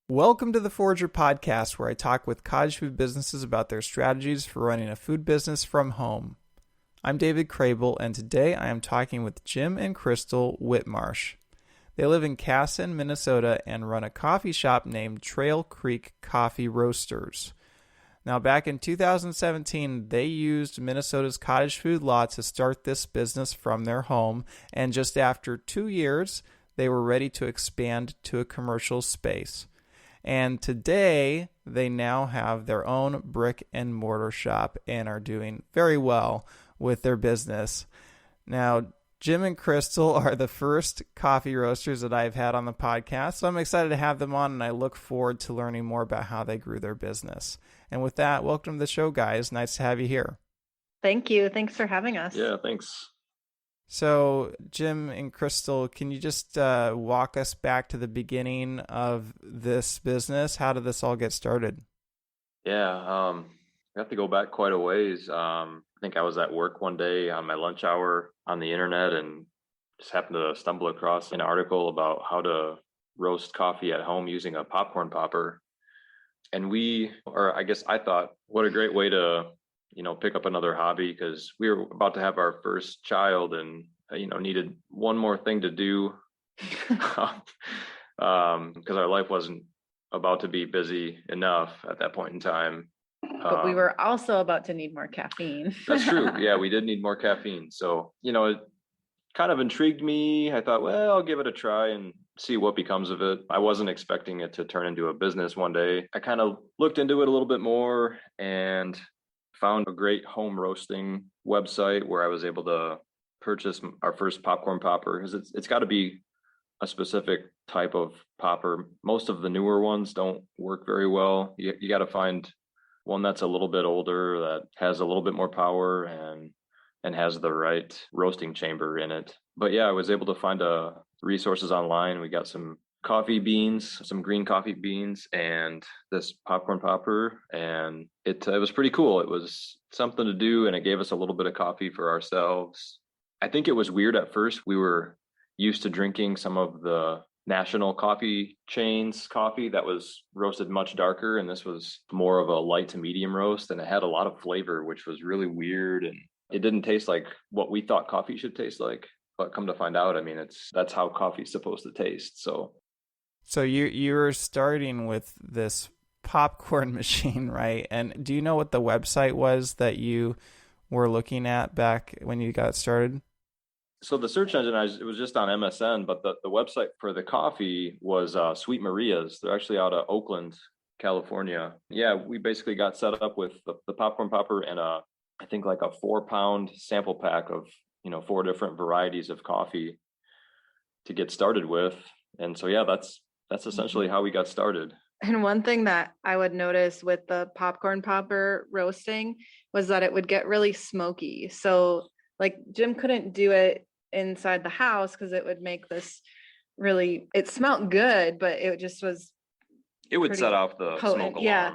Welcome to the Forager Podcast, where I talk with cottage food businesses about their strategies for running a food business from home. I'm David Crable, and today I am talking with Jim and Crystal Whitmarsh. They live in Kasson, Minnesota, and run a coffee shop named Trail Creek Coffee Roasters. Now, back in 2017, they used Minnesota's cottage food law to start this business from their home, and just after 2 years, they were ready to expand to a commercial space. And today, they now have their own brick-and-mortar shop and are doing very well with their business. Now, Jim and Crystal are the first coffee roasters that I've had on the podcast, so I'm excited to have them on, and I look forward to learning more about how they grew their business. And with that, welcome to the show, guys. Nice to have you here. Thank you. Thanks for having us. Yeah, thanks. So, Jim and Crystal, can you just walk us back to the beginning of this business? How did this all get started? Yeah, I have to go back quite a ways. I think I was at work one day on my lunch hour on the internet and just happened to stumble across an article about how to roast coffee at home using a popcorn popper. And I thought, what a great way to pick up another hobby, because we were about to have our first child and, needed one more thing to do because our life wasn't about to be busy enough at that point in time. But we were also about to need more caffeine. That's true. Yeah, we did need more caffeine. So, it kind of intrigued me. I thought, well, I'll give it a try and see what becomes of it. I wasn't expecting it to turn into a business one day. I kind of looked into it a little bit more and found a great home roasting website where I was able to purchase our first popcorn popper, because it's got to be a specific type of popper. Most of the newer ones don't work very well. You got to find one that's a little bit older, that has a little bit more power and has the right roasting chamber in it. But yeah, I was able to find resources online. We got some coffee beans, some green coffee beans, and this popcorn popper, and it was pretty cool. It was something to do, and it gave us a little bit of coffee for ourselves. I think it was weird at first. We were used to drinking some of the national coffee chains coffee that was roasted much darker, and this was more of a light to medium roast, and it had a lot of flavor, which was really weird, and it didn't taste like what we thought coffee should taste like. But come to find out, I mean, that's how coffee's supposed to taste. So you were starting with this popcorn machine, right? And do you know what the website was that you were looking at back when you got started? So the search engine, it was just on MSN, but the website for the coffee was Sweet Maria's. They're actually out of Oakland, California. Yeah, we basically got set up with the popcorn popper and I think like a 4-pound sample pack of 4 different varieties of coffee to get started with. And so, yeah, that's essentially how we got started. And one thing that I would notice with the popcorn popper roasting was that it would get really smoky. So like Jim couldn't do it inside the house because it would make this it smelled good, but it just was. It would set off the smoke alarm. Yeah.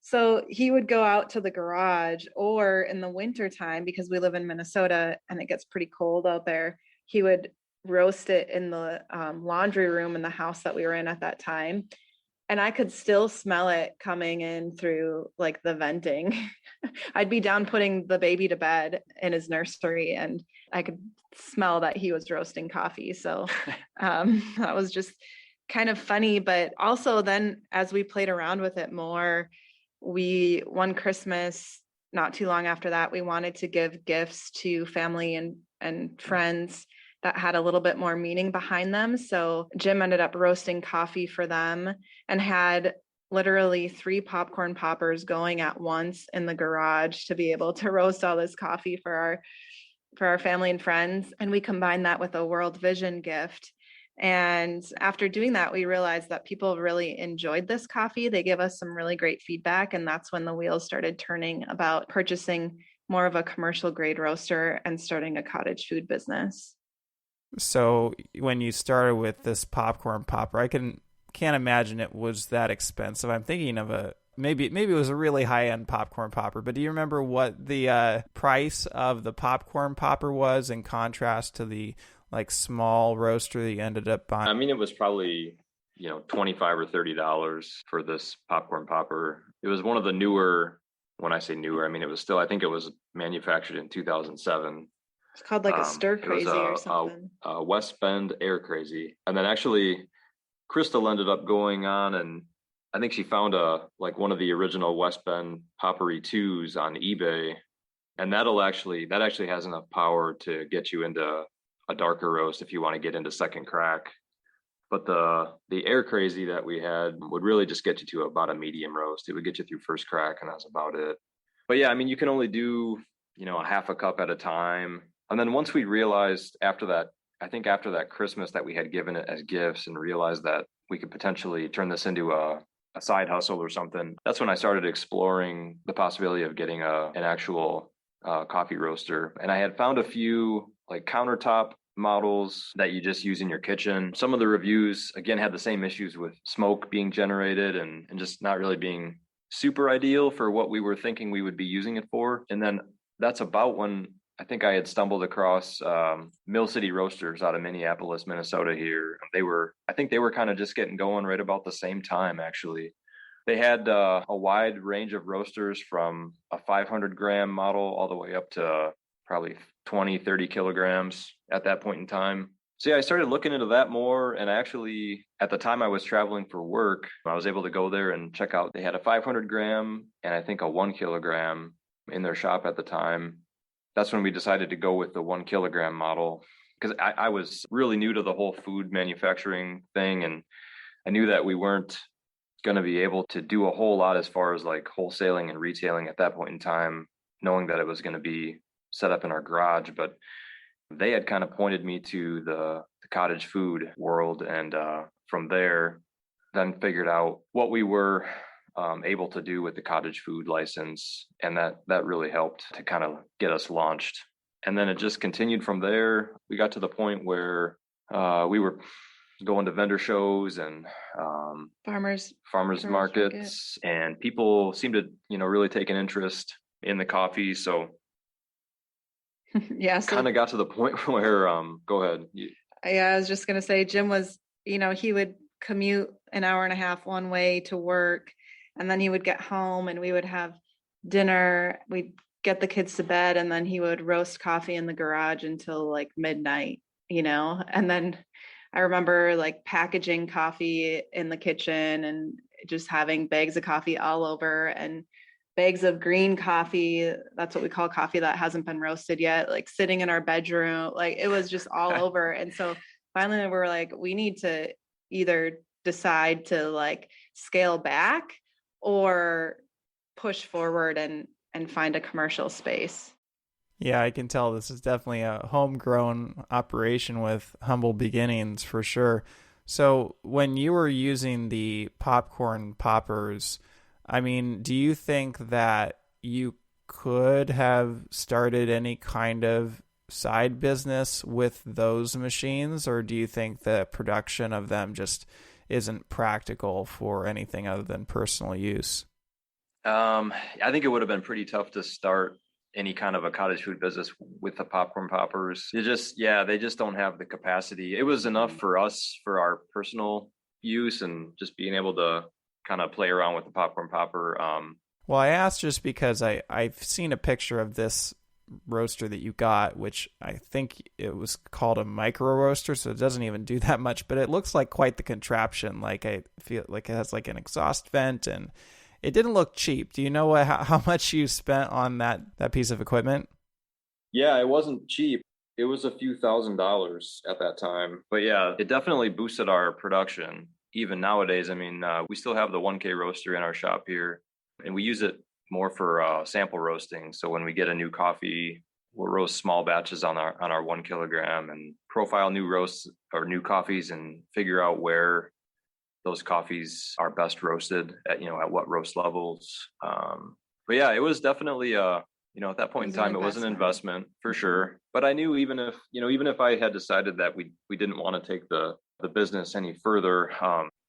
So he would go out to the garage, or in the winter time, because we live in Minnesota and it gets pretty cold out there, he would roast it in the laundry room in the house that we were in at that time. And I could still smell it coming in through like the venting. I'd be down putting the baby to bed in his nursery and I could smell that he was roasting coffee. So that was just kind of funny. But also then as we played around with it more, one Christmas, not too long after that, we wanted to give gifts to family and friends that had a little bit more meaning behind them. So Jim ended up roasting coffee for them and had literally 3 popcorn poppers going at once in the garage to be able to roast all this coffee for our family and friends. And we combined that with a World Vision gift. And after doing that, we realized that people really enjoyed this coffee. They gave us some really great feedback. And that's when the wheels started turning about purchasing more of a commercial grade roaster and starting a cottage food business. So when you started with this popcorn popper, I can't imagine it was that expensive. I'm thinking of maybe it was a really high-end popcorn popper, but do you remember what the price of the popcorn popper was in contrast to the like small roaster that you ended up buying? I mean, it was probably $25 or $30 for this popcorn popper. It was one of the newer, when I say newer, I mean, I think it was manufactured in 2007. It's called like a stir It was crazy or something. a West Bend Air Crazy. And then actually Crystal ended up going on, and I think she found one of the original West Bend Poppery 2s on eBay. And that actually has enough power to get you into a darker roast if you want to get into second crack. But the Air Crazy that we had would really just get you to about a medium roast. It would get you through first crack, and that's about it. But yeah, I mean, you can only do, a half a cup at a time. And then once we realized after that Christmas that we had given it as gifts and realized that we could potentially turn this into a side hustle or something, that's when I started exploring the possibility of getting an actual coffee roaster. And I had found a few like countertop models that you just use in your kitchen. Some of the reviews, again, had the same issues with smoke being generated and just not really being super ideal for what we were thinking we would be using it for. And then that's about when I think I had stumbled across Mill City Roasters out of Minneapolis, Minnesota here. I think they were kind of just getting going right about the same time, actually. They had a wide range of roasters from a 500 gram model all the way up to probably 20, 30 kilograms at that point in time. So yeah, I started looking into that more. And actually, at the time I was traveling for work, I was able to go there and check out. They had a 500 gram and I think a 1 kilogram in their shop at the time. That's when we decided to go with the 1 kilogram model, because I was really new to the whole food manufacturing thing. And I knew that we weren't going to be able to do a whole lot as far as like wholesaling and retailing at that point in time, knowing that it was going to be set up in our garage. But they had kind of pointed me to the cottage food world. And from there, then figured out what we were able to do with the cottage food license. And that really helped to kind of get us launched. And then it just continued from there. We got to the point where we were going to vendor shows and farmers markets, and people seemed to, really take an interest in the coffee. So yeah, kind of got to the point where, go ahead. Yeah, I was just going to say, Jim was, he would commute an hour and a half one way to work, and then he would get home and we would have dinner. We'd get the kids to bed, and then he would roast coffee in the garage until like midnight, and then I remember like packaging coffee in the kitchen and just having bags of coffee all over, and bags of green coffee. That's what we call coffee that hasn't been roasted yet, like sitting in our bedroom. Like it was just all over. And so finally we were like, we need to either decide to like scale back or push forward and find a commercial space. Yeah, I can tell this is definitely a homegrown operation with humble beginnings for sure. So when you were using the popcorn poppers, I mean, do you think that you could have started any kind of side business with those machines, or do you think the production of them just isn't practical for anything other than personal use? I think it would have been pretty tough to start any kind of a cottage food business with the popcorn poppers. They just don't have the capacity. It was enough for us for our personal use and just being able to kind of play around with the popcorn popper. Well, I asked just because I've seen a picture of this roaster that you got, which I think it was called a micro roaster, so it doesn't even do that much, but it looks like quite the contraption. Like I feel like it has like an exhaust vent, and it didn't look cheap. Do you know how much you spent on that piece of equipment? Yeah, it wasn't cheap. It was a few $1,000s at that time. But yeah, it definitely boosted our production. Even nowadays, I mean, we still have the 1K roaster in our shop here, and we use it more for sample roasting. So when we get a new coffee, we'll roast small batches on our 1 kilogram and profile new roasts or new coffees and figure out where those coffees are best roasted at what roast levels. But yeah, it was definitely at that point in time, it was an investment for sure. But I knew even if I had decided that we didn't want to take the business any further,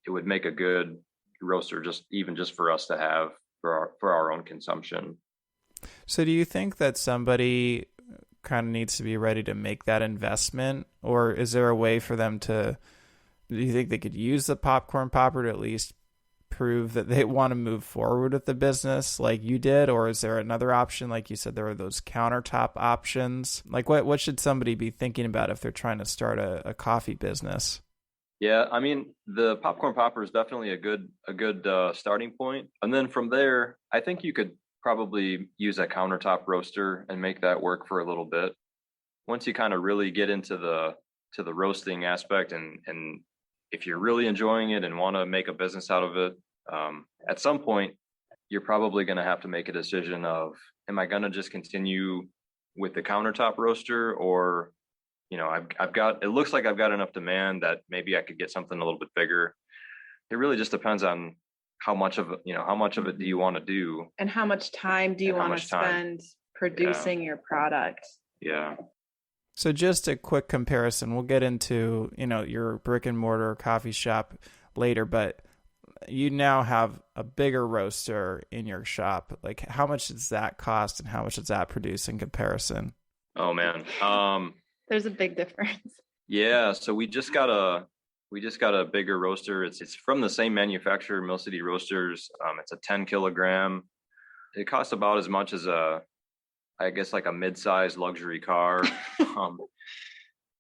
it would make a good roaster just for us to have for our own consumption. So do you think that somebody kind of needs to be ready to make that investment, or is there a way for them to Do you think they could use the popcorn popper to at least prove that they want to move forward with the business like you did? Or is there another option? Like you said, there are those countertop options. Like what should somebody be thinking about if they're trying to start a coffee business? Yeah, I mean, the popcorn popper is definitely a good starting point. And then from there, I think you could probably use a countertop roaster and make that work for a little bit. Once you kind of really get into the roasting aspect, and if you're really enjoying it and want to make a business out of it, at some point you're probably going to have to make a decision of, am I going to just continue with the countertop roaster, or it looks like I've got enough demand that maybe I could get something a little bit bigger. It really just depends on how much of it do you want to do, and how much time do you want to spend producing your product. Yeah. So just a quick comparison. We'll get into, your brick and mortar coffee shop later, but you now have a bigger roaster in your shop. Like, how much does that cost and how much does that produce in comparison? Oh man. There's a big difference. Yeah, so we just got a bigger roaster. It's from the same manufacturer, Mill City Roasters. It's a 10 kilogram. It costs about as much as I guess like a mid-sized luxury car.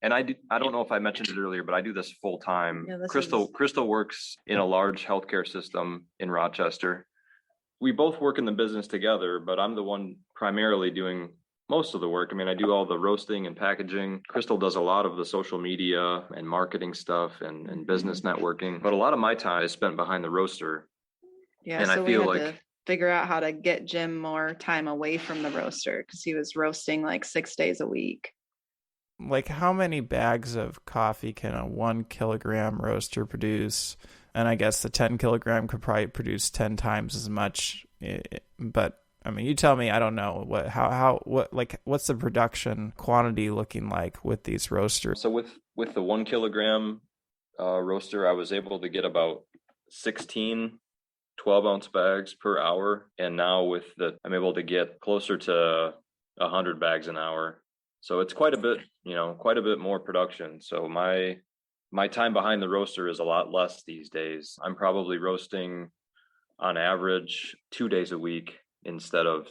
And I don't know if I mentioned it earlier, but I do this full time. Yeah, Crystal works in a large healthcare system in Rochester. We both work in the business together, but I'm the one primarily doing most of the work. I mean, I do all the roasting and packaging. Crystal does a lot of the social media and marketing stuff and business networking, but a lot of my time is spent behind the roaster. Yeah, and so I feel to figure out how to get Jim more time away from the roaster, because he was roasting like 6 days a week. Like, how many bags of coffee can a 1 kilogram roaster produce? And I guess the 10 kilogram could probably produce 10 times as much. But I mean, you tell me. I don't know what's the production quantity looking like with these roasters? So with the 1 kilogram roaster, I was able to get about 16 12-ounce bags per hour, and now I'm able to get closer to 100 bags an hour. So it's quite a bit more production. So my time behind the roaster is a lot less these days. I'm probably roasting on average 2 days a week instead of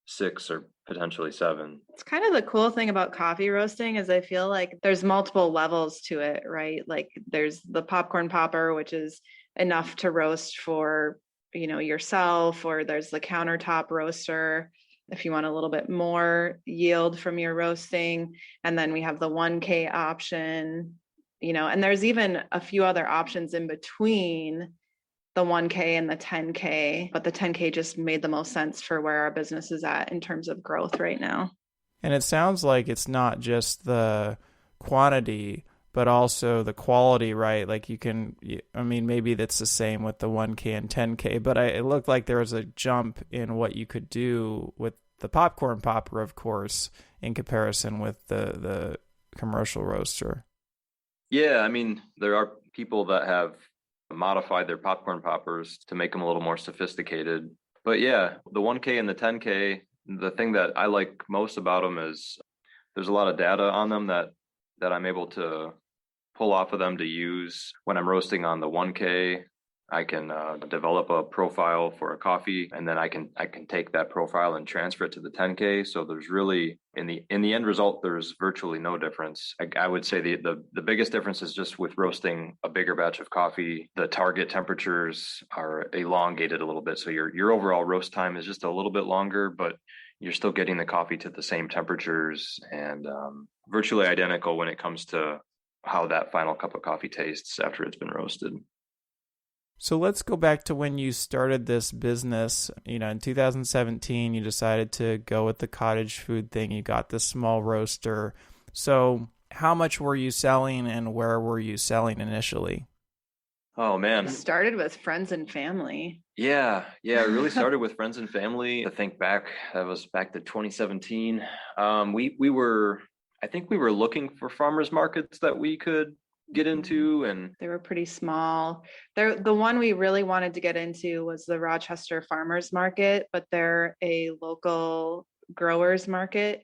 6 or potentially 7. It's kind of the cool thing about coffee roasting is I feel like there's multiple levels to it, right? Like there's the popcorn popper, which is enough to roast for, yourself, or there's the countertop roaster if you want a little bit more yield from your roasting. And then we have the 1K option, and there's even a few other options in between the 1K and the 10K, but the 10K just made the most sense for where our business is at in terms of growth right now. And it sounds like it's not just the quantity, but also the quality, right? Like maybe that's the same with the 1K and 10K, but it looked like there was a jump in what you could do with the popcorn popper, of course, in comparison with the commercial roaster. Yeah, I mean, there are people that have modified their popcorn poppers to make them a little more sophisticated. But yeah, the 1K and the 10K, the thing that I like most about them is there's a lot of data on them that I'm able to pull off of them to use when I'm roasting on the 1K. I can develop a profile for a coffee, and then I can take that profile and transfer it to the 10K. So there's really in the end result, there's virtually no difference. I would say the biggest difference is just with roasting a bigger batch of coffee, the target temperatures are elongated a little bit. So your overall roast time is just a little bit longer, but you're still getting the coffee to the same temperatures and virtually identical when it comes to how that final cup of coffee tastes after it's been roasted. So let's go back to when you started this business. In 2017, you decided to go with the cottage food thing. You got this small roaster. So how much were you selling and where were you selling initially? Oh, man. It started with friends and family. Yeah. It really started with friends and family. I think that was back to 2017. I think we were looking for farmers markets that we could get into, and they were pretty small. The one we really wanted to get into was the Rochester Farmers Market, but they're a local growers market.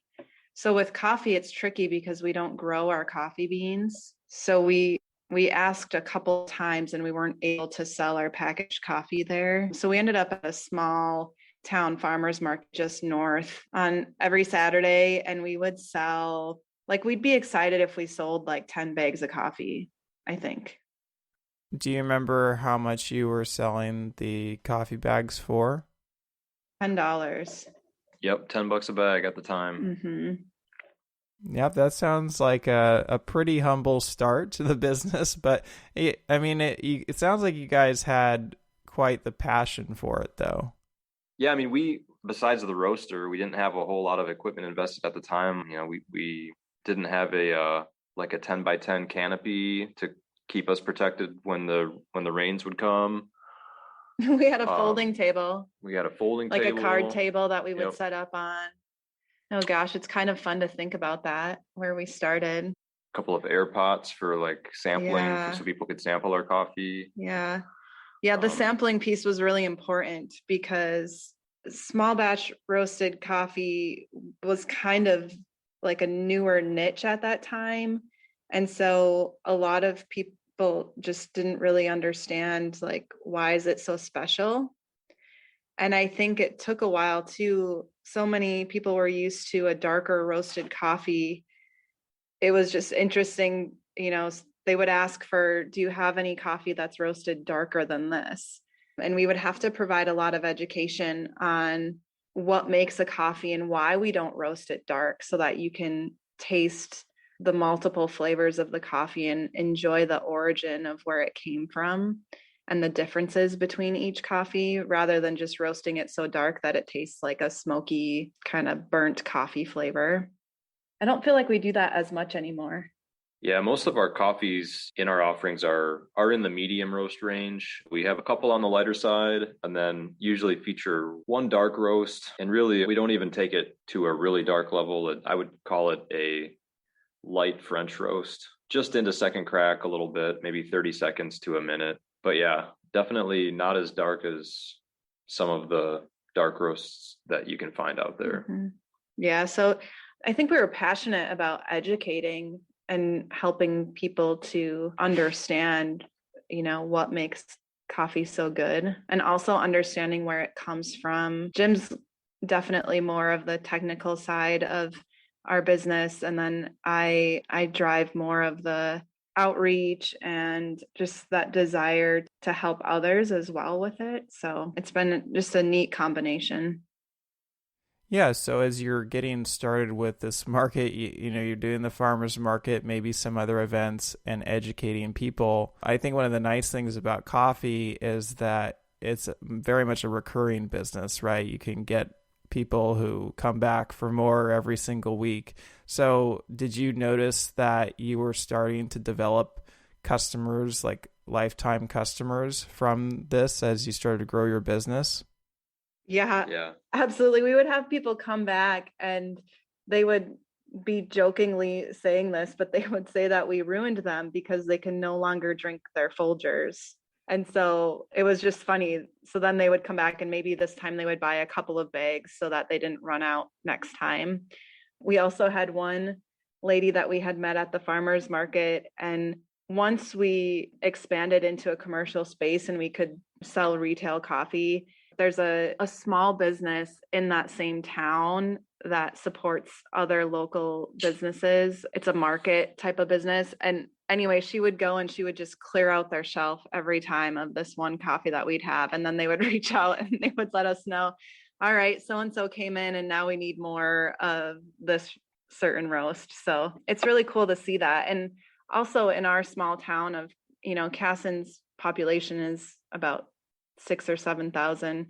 So with coffee, it's tricky because we don't grow our coffee beans. So we we asked a couple times and we weren't able to sell our packaged coffee there. So we ended up at a small town farmers market just north on every Saturday. And we would sell, like, we'd be excited if we sold like 10 bags of coffee, I think. Do you remember how much you were selling the coffee bags for? $10. Yep, $10 a bag at the time. Mm-hmm. Yep, that sounds like a pretty humble start to the business, but it sounds like you guys had quite the passion for it, though. Yeah, I mean, besides the roaster, we didn't have a whole lot of equipment invested at the time. You know, we didn't have a 10 by 10 canopy to keep us protected when the rains would come. We had a folding table. We had a folding like table. a card table that we would Yep. set up on. Oh gosh, it's kind of fun to think about that, where we started. A couple of air pots for like sampling, Yeah. so people could sample our coffee. Yeah. Yeah, the sampling piece was really important because small batch roasted coffee was kind of like a newer niche at that time. And so a lot of people just didn't really understand, like, why is it so special? And I think it took a while too. So many people were used to a darker roasted coffee. It was just interesting, you know, they would ask for, do you have any coffee that's roasted darker than this? And we would have to provide a lot of education on what makes a coffee and why we don't roast it dark, so that you can taste the multiple flavors of the coffee and enjoy the origin of where it came from and the differences between each coffee, rather than just roasting it so dark that it tastes like a smoky kind of burnt coffee flavor. I don't feel like we do that as much anymore. Yeah, most of our coffees in our offerings are in the medium roast range. We have a couple on the lighter side, and then usually feature one dark roast. And really, we don't even take it to a really dark level. I would call it a light French roast, just into second crack a little bit, maybe 30 seconds to a minute. But yeah, definitely not as dark as some of the dark roasts that you can find out there. Mm-hmm. Yeah, so I think we were passionate about educating and helping people to understand, you know, what makes coffee so good, and also understanding where it comes from. Jim's definitely more of the technical side of our business, and then I drive more of the outreach and just that desire to help others as well with it. So it's been just a neat combination. Yeah, so as you're getting started with this market, you know, you're doing the farmers market, maybe some other events, and educating people. I think one of the nice things about coffee is that it's very much a recurring business, right? You can get people who come back for more every single week. So did you notice that you were starting to develop customers, like lifetime customers, from this as you started to grow your business? Yeah, absolutely. We would have people come back and they would be jokingly saying this, but they would say that we ruined them because they can no longer drink their Folgers. And so it was just funny. So then they would come back, and maybe this time they would buy a couple of bags so that they didn't run out next time. We also had one lady that we had met at the farmers market, and once we expanded into a commercial space and we could sell retail coffee, there's a small business in that same town that supports other local businesses. It's a market type of business. And anyway, she would go and she would just clear out their shelf every time of this one coffee that we'd have. And then they would reach out and they would let us know, all right, so-and-so came in and now we need more of this certain roast. So it's really cool to see that. And also in our small town of, you know, Kasson's population is about 6,000 or 7,000.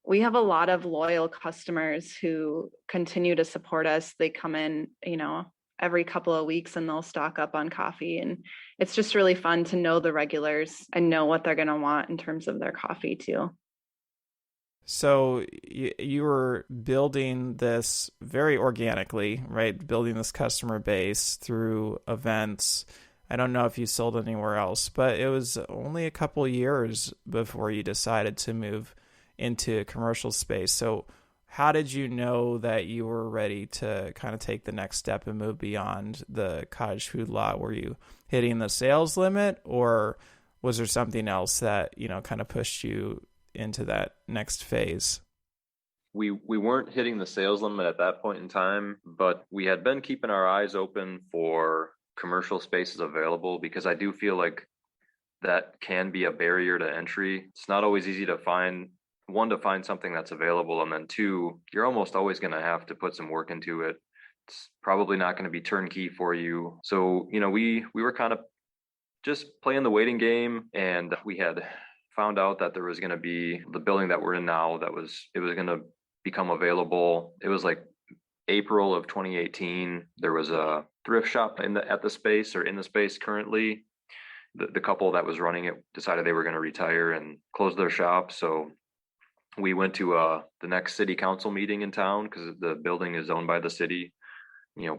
We have a lot of loyal customers who continue to support us. They come in, you know, every couple of weeks and they'll stock up on coffee. And it's just really fun to know the regulars and know what they're going to want in terms of their coffee too. So you were building this very organically, right? Building this customer base through events. I don't know if you sold anywhere else, but it was only a couple years before you decided to move into a commercial space. So how did you know that you were ready to kind of take the next step and move beyond the cottage food lot? Were you hitting the sales limit, or was there something else that, kind of pushed you into that next phase? We weren't hitting the sales limit at that point in time, but we had been keeping our eyes open for commercial spaces available, because I do feel like that can be a barrier to entry. It's not always easy to find something that's available, and then two, you're almost always going to have to put some work into it. It's probably not going to be turnkey for you. So, we were kind of just playing the waiting game, and we had found out that there was going to be the building that we're in now, it was going to become available. It was like April of 2018. There was a thrift shop in the space currently. The couple that was running it decided they were going to retire and close their shop. So we went to the next city council meeting in town, because the building is owned by the city,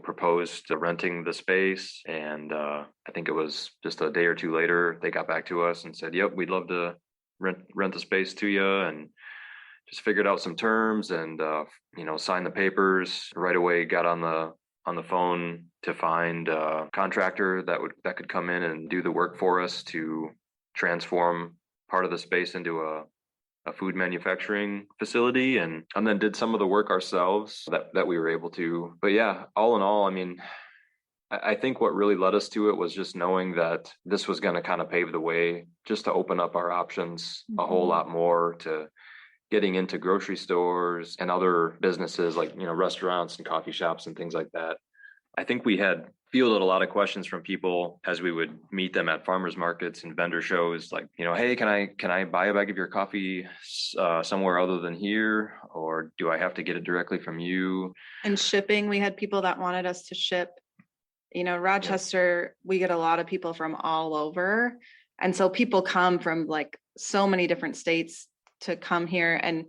proposed renting the space. And I think it was just a day or two later, they got back to us and said, yep, we'd love to rent the space to you. And just figured out some terms and, signed the papers right away, got on the phone to find a contractor that could come in and do the work for us to transform part of the space into a food manufacturing facility, and then did some of the work ourselves that we were able to. But yeah, all in all, I mean, I think what really led us to it was just knowing that this was going to kind of pave the way just to open up our options a whole lot more, to getting into grocery stores and other businesses like, restaurants and coffee shops and things like that. I think we had fielded a lot of questions from people as we would meet them at farmers markets and vendor shows, like, hey, can I buy a bag of your coffee somewhere other than here, or do I have to get it directly from you? And shipping, we had people that wanted us to ship. Rochester, we get a lot of people from all over, and so people come from like so many different states to come here, and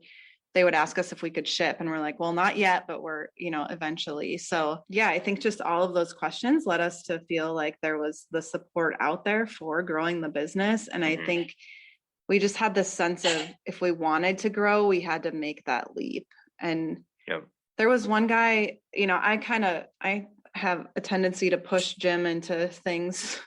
they would ask us if we could ship, and we're like, well, not yet, but we're, eventually. So yeah, I think just all of those questions led us to feel like there was the support out there for growing the business. And I think we just had this sense of, if we wanted to grow, we had to make that leap. And there was one guy, I have a tendency to push Jim into things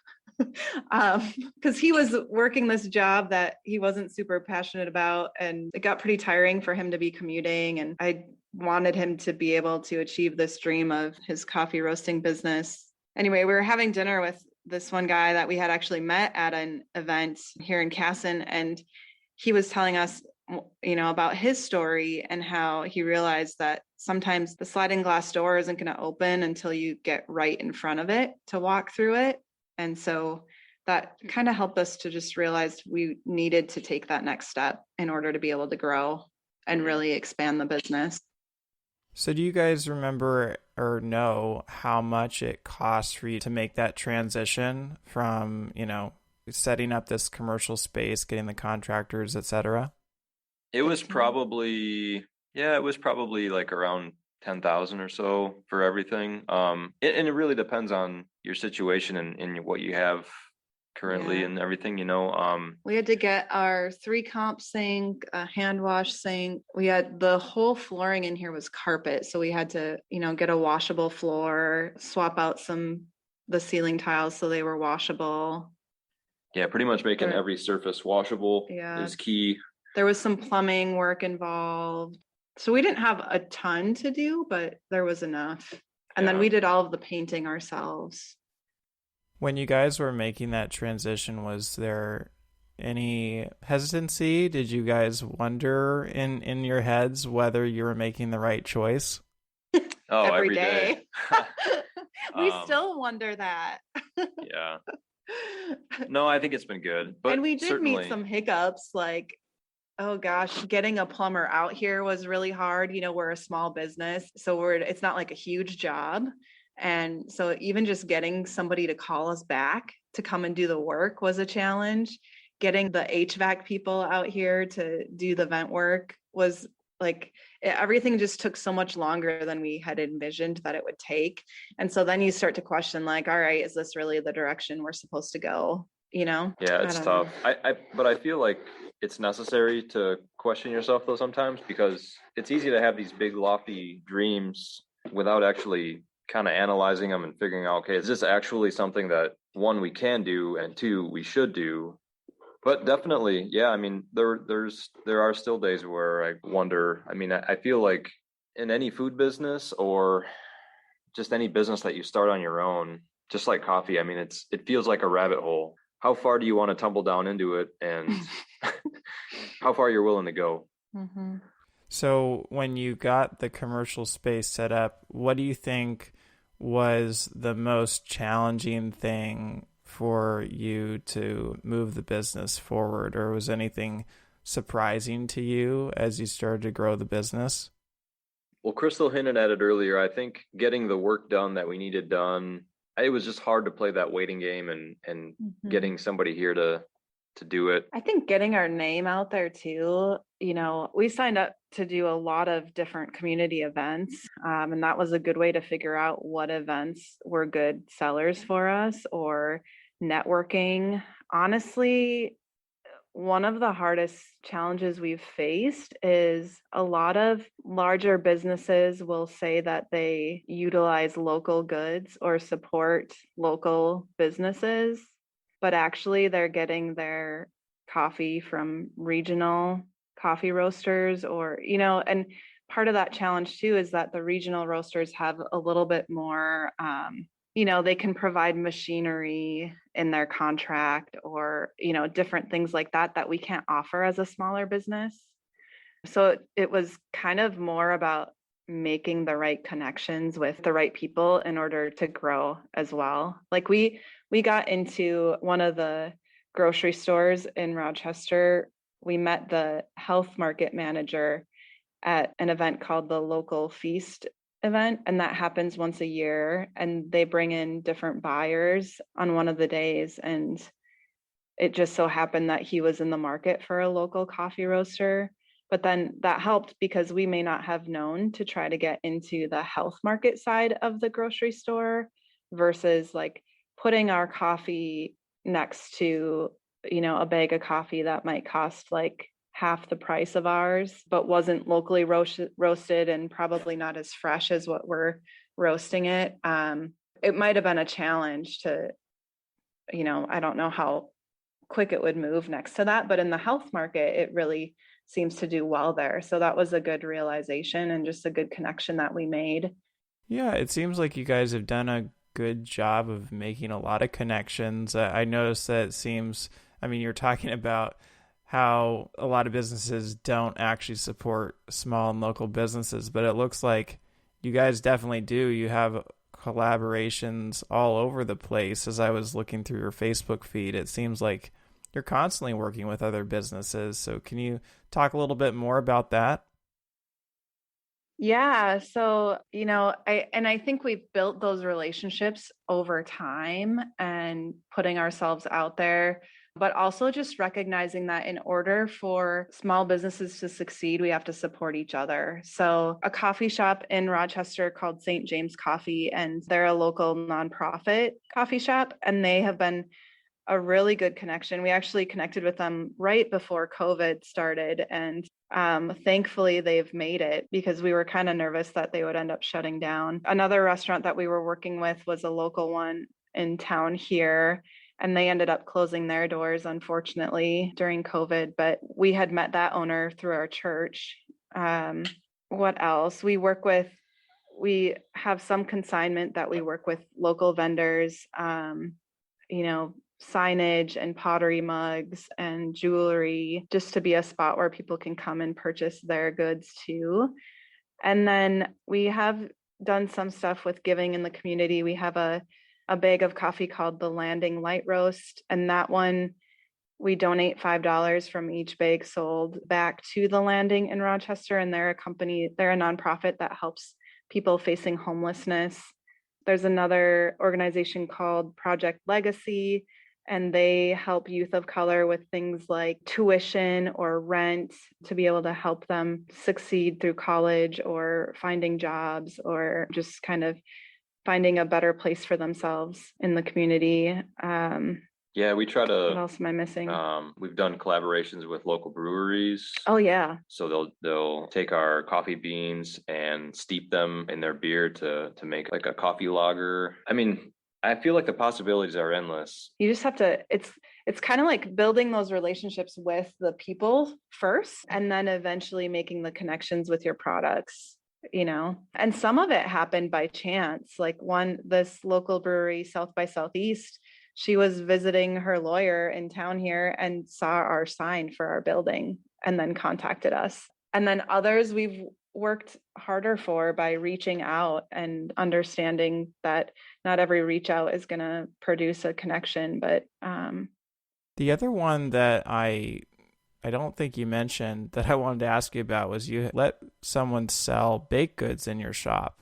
because he was working this job that he wasn't super passionate about, and it got pretty tiring for him to be commuting, and I wanted him to be able to achieve this dream of his coffee roasting business. Anyway, we were having dinner with this one guy that we had actually met at an event here in Kasson, and he was telling us about his story and how he realized that sometimes the sliding glass door isn't going to open until you get right in front of it to walk through it. And so that kind of helped us to just realize we needed to take that next step in order to be able to grow and really expand the business. So do you guys remember or know how much it costs for you to make that transition from, setting up this commercial space, getting the contractors, etc.? It was probably like around 10,000 or so for everything. And it really depends on your situation and what you have currently and everything, We had to get our 3 comp sink, a hand wash sink. We had the whole flooring in here was carpet. So we had to, get a washable floor, swap out the ceiling tiles so they were washable. Yeah, pretty much making every surface washable is key. There was some plumbing work involved. So we didn't have a ton to do, but there was enough. And then we did all of the painting ourselves. When you guys were making that transition, was there any hesitancy? Did you guys wonder in your heads whether you were making the right choice? Oh, every day. We still wonder that. Yeah. No, I think it's been good. But and we did meet some hiccups, like, oh gosh, getting a plumber out here was really hard. We're a small business, so it's not like a huge job. And so even just getting somebody to call us back to come and do the work was a challenge. Getting the HVAC people out here to do the vent work was like, everything just took so much longer than we had envisioned that it would take. And so then you start to question, like, all right, is this really the direction we're supposed to go? Yeah, it's tough. But I feel like it's necessary to question yourself though sometimes, because it's easy to have these big lofty dreams without actually kind of analyzing them and figuring out, okay, is this actually something that one, we can do, and two, we should do? But definitely, yeah, I mean, there are still days where I wonder. I mean, I feel like in any food business or just any business that you start on your own, just like coffee, I mean, it feels like a rabbit hole. How far do you want to tumble down into it, and how far you're willing to go? Mm-hmm. So when you got the commercial space set up, what do you think was the most challenging thing for you to move the business forward, or was anything surprising to you as you started to grow the business? Well, Crystal hinted at it earlier. I think getting the work done that we needed done, it was just hard to play that waiting game and getting somebody here to do it. I think getting our name out there too, we signed up to do a lot of different community events. And that was a good way to figure out what events were good sellers for us, or networking. Honestly, one of the hardest challenges we've faced is a lot of larger businesses will say that they utilize local goods or support local businesses, but actually they're getting their coffee from regional coffee roasters, or, and part of that challenge too is that the regional roasters have a little bit more, they can provide machinery in their contract, or, different things like that we can't offer as a smaller business. So it was kind of more about making the right connections with the right people in order to grow as well. Like we got into one of the grocery stores in Rochester. We met the health market manager at an event called the Local Feast event, and that happens once a year, and they bring in different buyers on one of the days, and it just so happened that he was in the market for a local coffee roaster. But then that helped because we may not have known to try to get into the health market side of the grocery store versus like putting our coffee next to, a bag of coffee that might cost like half the price of ours, but wasn't locally roasted and probably not as fresh as what we're roasting it. It might have been a challenge to, I don't know how quick it would move next to that, but in the health market, it really seems to do well there. So that was a good realization and just a good connection that we made. Yeah, it seems like you guys have done a good job of making a lot of connections. I noticed that it seems, you're talking about how a lot of businesses don't actually support small and local businesses, but it looks like you guys definitely do. You have collaborations all over the place. As I was looking through your Facebook feed, it seems like you're constantly working with other businesses. So can you talk a little bit more about that? Yeah. So, I think we've built those relationships over time and putting ourselves out there, but also just recognizing that in order for small businesses to succeed, we have to support each other. So a coffee shop in Rochester called St. James Coffee, and they're a local nonprofit coffee shop, and they have been a really good connection. We actually connected with them right before COVID started, and thankfully they've made it, because we were kind of nervous that they would end up shutting down. Another restaurant that we were working with was a local one in town here, and they ended up closing their doors, unfortunately, during COVID, but we had met that owner through our church. What else? We have some consignment that we work with local vendors, signage and pottery mugs and jewelry, just to be a spot where people can come and purchase their goods too. And then we have done some stuff with giving in the community. We have a bag of coffee called the Landing Light Roast, and that one we donate $5 from each bag sold back to the Landing in Rochester, and they're a nonprofit that helps people facing homelessness. There's another organization called Project Legacy, and they help youth of color with things like tuition or rent to be able to help them succeed through college or finding jobs, or just kind of finding a better place for themselves in the community. Yeah, we try What to. else am I missing? We've done collaborations with local breweries. Oh yeah. So they'll take our coffee beans and steep them in their beer to make like a coffee lager. I mean, I feel like the possibilities are endless. You just have to, it's kind of like building those relationships with the people first and then eventually making the connections with your products, you know. And some of it happened by chance. Like this local brewery, South by Southeast, she was visiting her lawyer in town here and saw our sign for our building and then contacted us. And then others we've worked harder for by reaching out and understanding that not every reach out is going to produce a connection. But The other one that I don't think you mentioned that I wanted to ask you about was you let someone sell baked goods in your shop.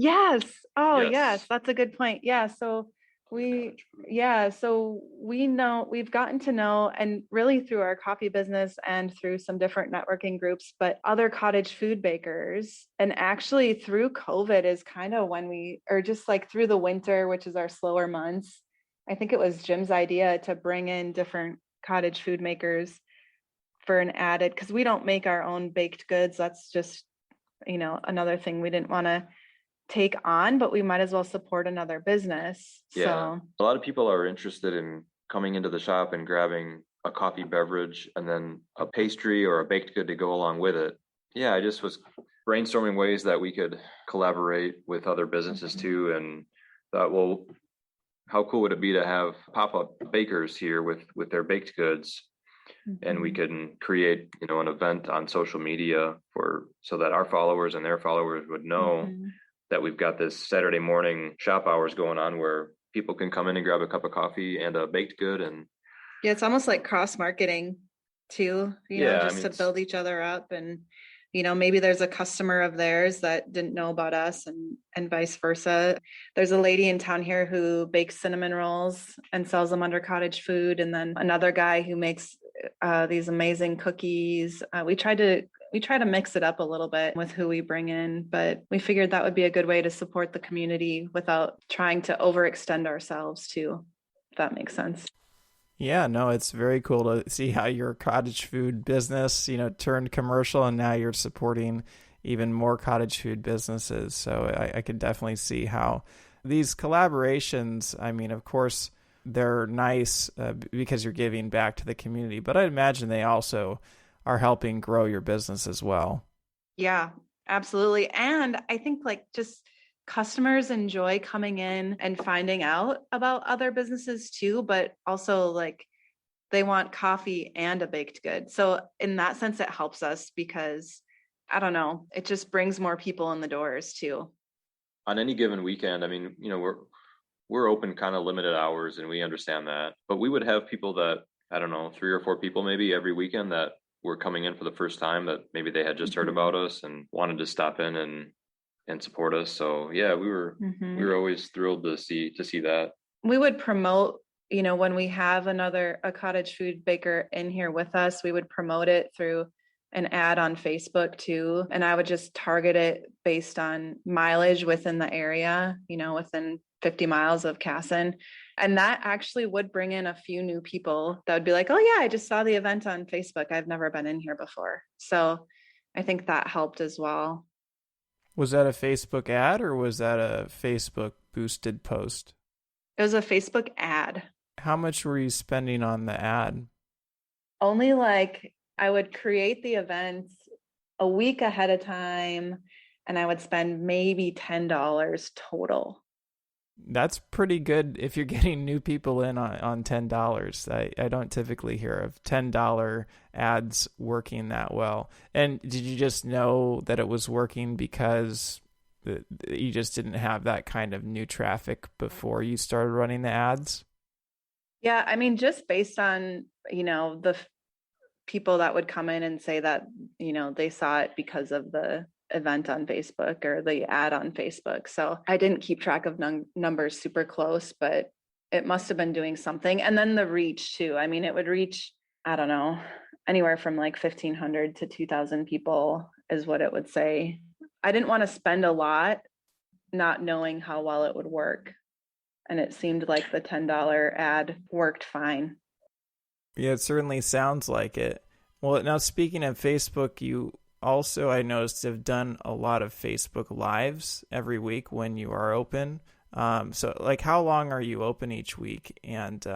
yes. Oh, yes. Yes. That's a good point. Yeah. So we know we've gotten to know, and really through our coffee business and through some different networking groups, but other cottage food bakers. And actually through COVID is kind of when or just like through the winter, which is our slower months. I think it was Jim's idea to bring in different cottage food makers for an added, because we don't make our own baked goods. That's just, another thing we didn't want to take on, but we might as well support another business. Yeah. So A lot of people are interested in coming into the shop and grabbing a coffee beverage and then a pastry or a baked good to go along with it. Yeah, I just was brainstorming ways that we could collaborate with other businesses too, and thought, well, how cool would it be to have pop-up bakers here with their baked goods, and we can create, an event on social media so that our followers and their followers would know that we've got this Saturday morning shop hours going on where people can come in and grab a cup of coffee and a baked good. And yeah, it's almost like cross marketing too, yeah, I just mean, to build each other up. And maybe there's a customer of theirs that didn't know about us, and vice versa. There's a lady in town here who bakes cinnamon rolls and sells them under cottage food, and then another guy who makes these amazing cookies. We try to mix it up a little bit with who we bring in, but we figured that would be a good way to support the community without trying to overextend ourselves too, if that makes sense. Yeah, no, it's very cool to see how your cottage food business, turned commercial, and now you're supporting even more cottage food businesses. So I can definitely see how these collaborations, I mean, of course, they're nice because you're giving back to the community, but I imagine they also are helping grow your business as well. Yeah, absolutely. And I think like just customers enjoy coming in and finding out about other businesses too, but also like they want coffee and a baked good. So in that sense, it helps us because I don't know, it just brings more people in the doors too. on any given weekend, I mean, we're open kind of limited hours, and we understand that. But we would have people that, I don't know, 3 or 4 people maybe every weekend that were coming in for the first time, that maybe they had just heard about us and wanted to stop in and support us. So yeah, we were always thrilled to see that. We would promote, when we have a cottage food baker in here with us, we would promote it through an ad on Facebook too. And I would just target it based on mileage within the area, within 50 miles of Kasson. And that actually would bring in a few new people that would be like, oh yeah, I just saw the event on Facebook. I've never been in here before. So I think that helped as well. Was that a Facebook ad or was that a Facebook boosted post? It was a Facebook ad. How much were you spending on the ad? Only like I would create the events a week ahead of time, and I would spend maybe $10 total. That's pretty good if you're getting new people in on $10. I don't typically hear of $10 ads working that well. And did you just know that it was working because you just didn't have that kind of new traffic before you started running the ads? Yeah, I mean, just based on, the people that would come in and say that, they saw it because of the event on Facebook or the ad on Facebook. So I didn't keep track of numbers super close, but it must have been doing something. And then the reach too. I mean, it would reach, I don't know, anywhere from like 1,500 to 2,000 people is what it would say. I didn't want to spend a lot not knowing how well it would work. And it seemed like the $10 ad worked fine. Yeah, it certainly sounds like it. Well, now speaking of Facebook, you also, I noticed, have done a lot of Facebook Lives every week when you are open. So, like, how long are you open each week? And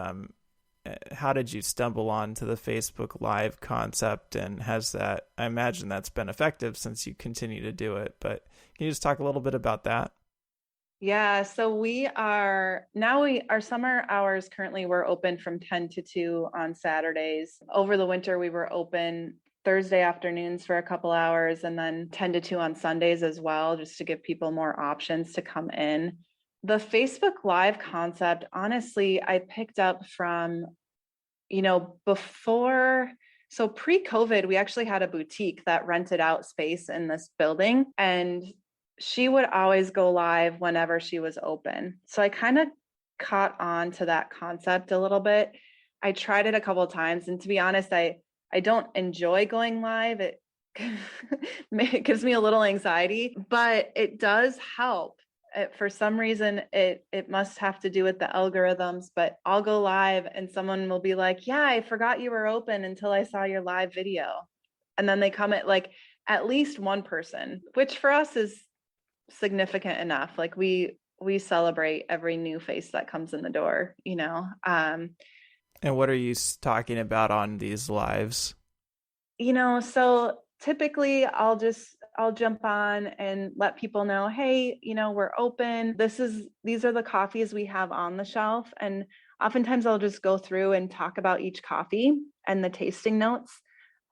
how did you stumble onto the Facebook Live concept? And has that, I imagine that's been effective since you continue to do it. But can you just talk a little bit about that? Yeah, so our summer hours currently we're open from 10 to 2 on Saturdays. Over the winter, we were open Thursday afternoons for a couple hours and then 10 to 2 on Sundays as well, just to give people more options to come in. The Facebook Live concept, honestly, I picked up from, before. So pre-COVID, we actually had a boutique that rented out space in this building, and she would always go live whenever she was open. So I kind of caught on to that concept a little bit. I tried it a couple of times, and to be honest, I don't enjoy going live. It gives me a little anxiety, but it does help. For some reason, it must have to do with the algorithms, but I'll go live and someone will be like, yeah, I forgot you were open until I saw your live video. And then they comment like at least one person, which for us is significant enough. Like we celebrate every new face that comes in the door, And what are you talking about on these lives? So typically I'll jump on and let people know, hey, we're open. These are the coffees we have on the shelf. And oftentimes I'll just go through and talk about each coffee and the tasting notes.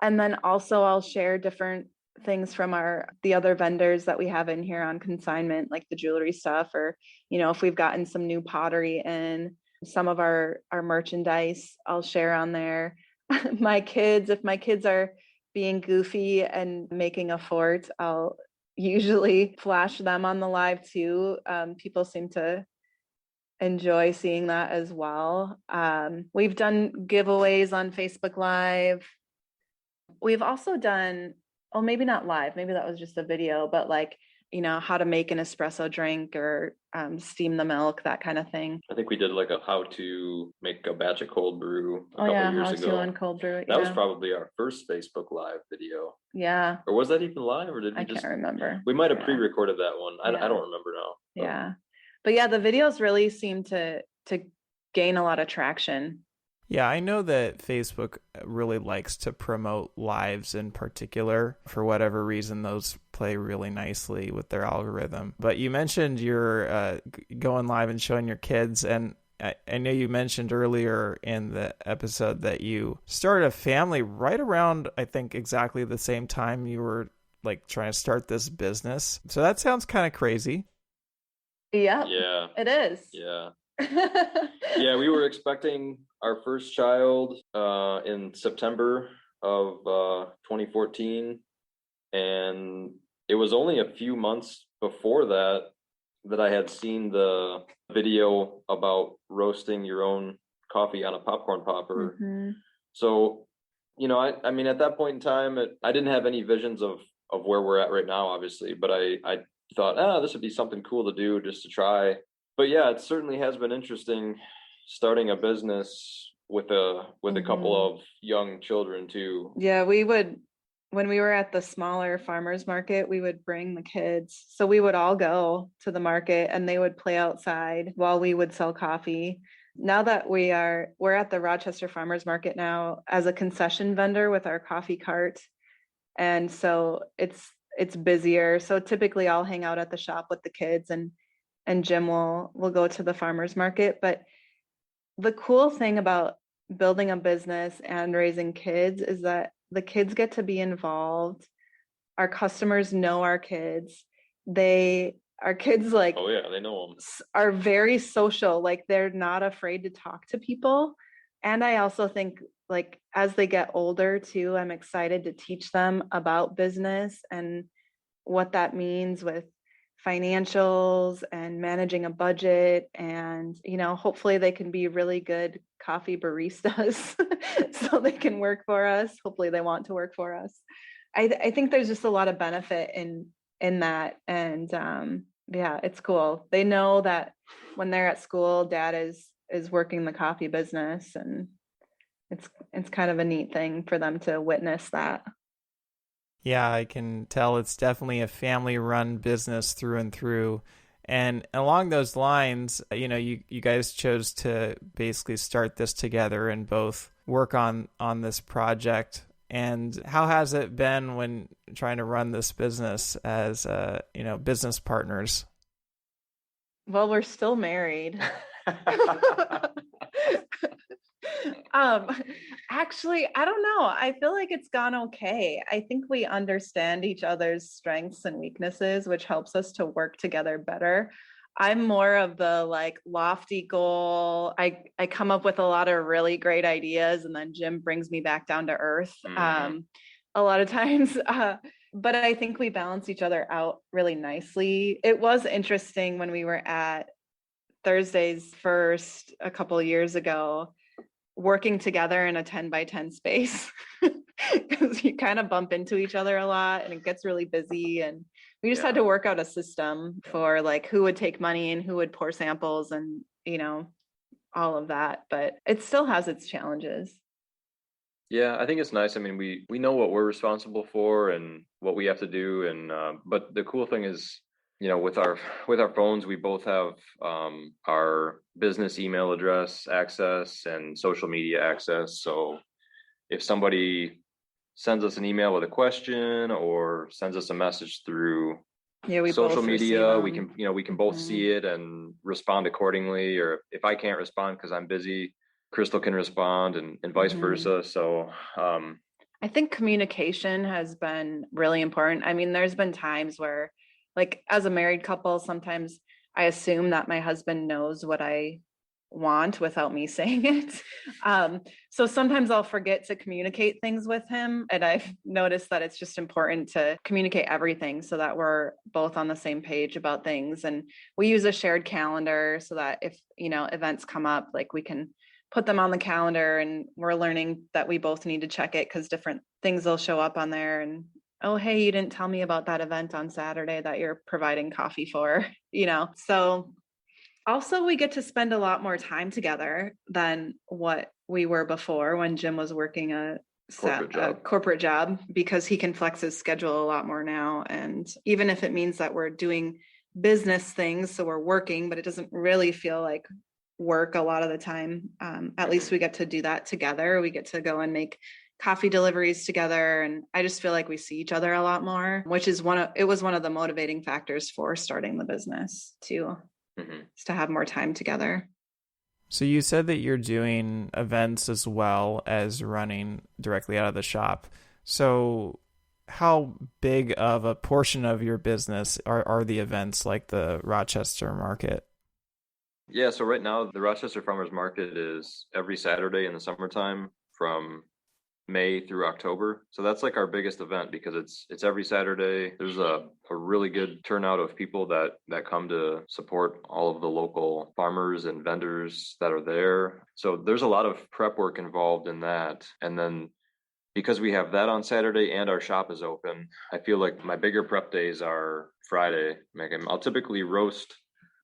And then also I'll share different things from the other vendors that we have in here on consignment, like the jewelry stuff, or, if we've gotten some new pottery in, some of our merchandise I'll share on there. If my kids are being goofy and making a fort, I'll usually flash them on the live too. People seem to enjoy seeing that as well. We've done giveaways on Facebook Live. We've also done, maybe not live, maybe that was just a video, but like, how to make an espresso drink or steam the milk, that kind of thing. I think we did like a how to make a batch of cold brew a couple years how ago. to on cold brew. That was probably our first Facebook Live video. Yeah. Or was that even live, or did we I can't remember. We might have pre-recorded that one. I don't remember now. Yeah. But yeah, the videos really seem to gain a lot of traction. Yeah, I know that Facebook really likes to promote lives in particular. For whatever reason, those play really nicely with their algorithm. But you mentioned you're going live and showing your kids, and I know you mentioned earlier in the episode that you started a family right around, I think, exactly the same time you were like trying to start this business. So that sounds kind of crazy. Yeah. Yeah. It is. Yeah. Yeah, we were expecting our first child in September of 2014, and it was only a few months before that I had seen the video about roasting your own coffee on a popcorn popper. Mm-hmm. So, I mean, at that point in time, I didn't have any visions of where we're at right now, obviously, but I thought, this would be something cool to do just to try. But yeah, it certainly has been interesting starting a business with a couple of young children too. Yeah, when we were at the smaller farmers market, we would bring the kids. So we would all go to the market and they would play outside while we would sell coffee. Now that we're at the Rochester Farmers Market now as a concession vendor with our coffee cart. And so it's busier. So typically I'll hang out at the shop with the kids and Jim will go to the farmers market. But the cool thing about building a business and raising kids is that the kids get to be involved. Our customers know our kids. Our kids like, oh yeah, they know them, are very social. Like they're not afraid to talk to people. And I also think like as they get older too, I'm excited to teach them about business and what that means with financials and managing a budget, and hopefully they can be really good coffee baristas so they can work for us. Hopefully they want to work for us. I think there's just a lot of benefit in that, and Yeah, it's cool. They know that when they're at school, dad is working the coffee business, and it's kind of a neat thing for them to witness that. Yeah, I can tell it's definitely a family-run business through and through. And along those lines, you guys chose to basically start this together and both work on this project. And how has it been when trying to run this business as business partners? Well, we're still married. Um, Actually, I don't know. I feel like it's gone okay. I think we understand each other's strengths and weaknesses, which helps us to work together better. I'm more of the like lofty goal. I come up with a lot of really great ideas, and then Jim brings me back down to earth. A lot of times, but I think we balance each other out really nicely. It was interesting when we were at Thursdays First a couple of years ago, working together in a 10 by 10 space, because you kind of bump into each other a lot and it gets really busy. And we just had to work out a system for like who would take money and who would pour samples and, all of that. But it still has its challenges. Yeah, I think it's nice. I mean, we know what we're responsible for and what we have to do, and but the cool thing is, with our phones, we both have our business email address access and social media access. So if somebody sends us an email with a question or sends us a message through Yeah, we social both receive media, we them. can we can both see it and respond accordingly. Or if I can't respond because I'm busy, Crystal can respond, and vice versa. So I think communication has been really important. I mean, there's been times where, like, as a married couple, sometimes I assume that my husband knows what I want without me saying it. So sometimes I'll forget to communicate things with him. And I've noticed that it's just important to communicate everything so that we're both on the same page about things. And we use a shared calendar so that if, events come up, like we can put them on the calendar, and we're learning that we both need to check it because different things will show up on there. And, oh, hey, you didn't tell me about that event on Saturday that you're providing coffee for, So also we get to spend a lot more time together than what we were before when Jim was working a corporate job, because he can flex his schedule a lot more now. And even if it means that we're doing business things, so we're working, but it doesn't really feel like work a lot of the time. At least we get to do that together. We get to go and make coffee deliveries together, and I just feel like we see each other a lot more, which is one of the motivating factors for starting the business too, is to have more time together. So you said that you're doing events as well as running directly out of the shop. So how big of a portion of your business are the events like the Rochester Market? Yeah, so right now the Rochester Farmers Market is every Saturday in the summertime from May through October. So that's like our biggest event because it's every Saturday. There's a really good turnout of people that come to support all of the local farmers and vendors that are there. So there's a lot of prep work involved in that. And then because we have that on Saturday and our shop is open, I feel like my bigger prep days are Friday. Like I'll typically roast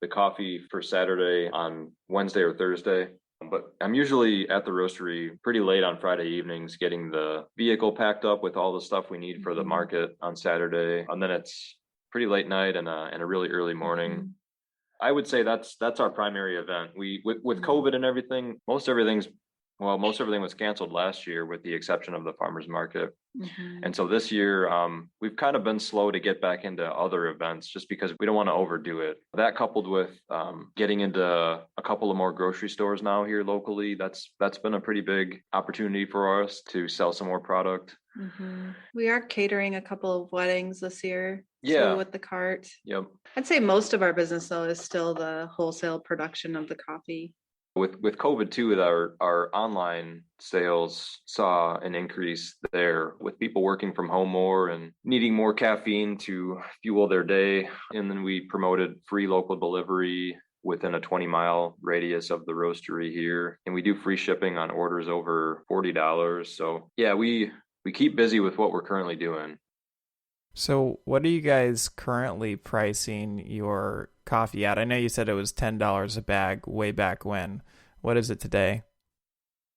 the coffee for Saturday on Wednesday or Thursday. But I'm usually at the roastery pretty late on Friday evenings, getting the vehicle packed up with all the stuff we need for the market on Saturday. And then it's pretty late night and a really early morning. I would say that's our primary event. We with COVID and everything, most everything was canceled last year with the exception of the farmers market. And so this year, we've kind of been slow to get back into other events just because we don't want to overdo it. That coupled with getting into a couple of more grocery stores now here locally, that's been a pretty big opportunity for us to sell some more product. We are catering a couple of weddings this year. Yeah. Too, with the cart. Yep. I'd say most of our business though is still the wholesale production of the coffee. With COVID too, with our online sales saw an increase there with people working from home more and needing more caffeine to fuel their day. And then we promoted free local delivery within a 20-mile radius of the roastery here. And we do free shipping on orders over $40. So yeah, we keep busy with what we're currently doing. So, what are you guys currently pricing your coffee at? I know you said it was $10 a bag way back when. What is it today?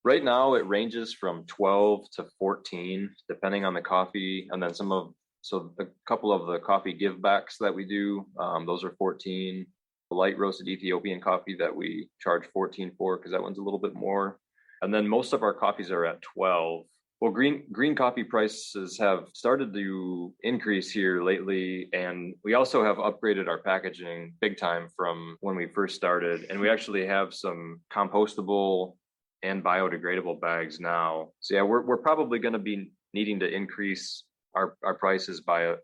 Right now, it ranges from 12 to 14, depending on the coffee. And then so a couple of the coffee give backs that we do, those are 14. The light roasted Ethiopian coffee that we charge 14 for, because that one's a little bit more. And then most of our coffees are at 12. Well, green coffee prices have started to increase here lately, and we also have upgraded our packaging big time from when we first started. And we actually have some compostable and biodegradable bags now. So yeah, we're probably going to be needing to increase our prices by a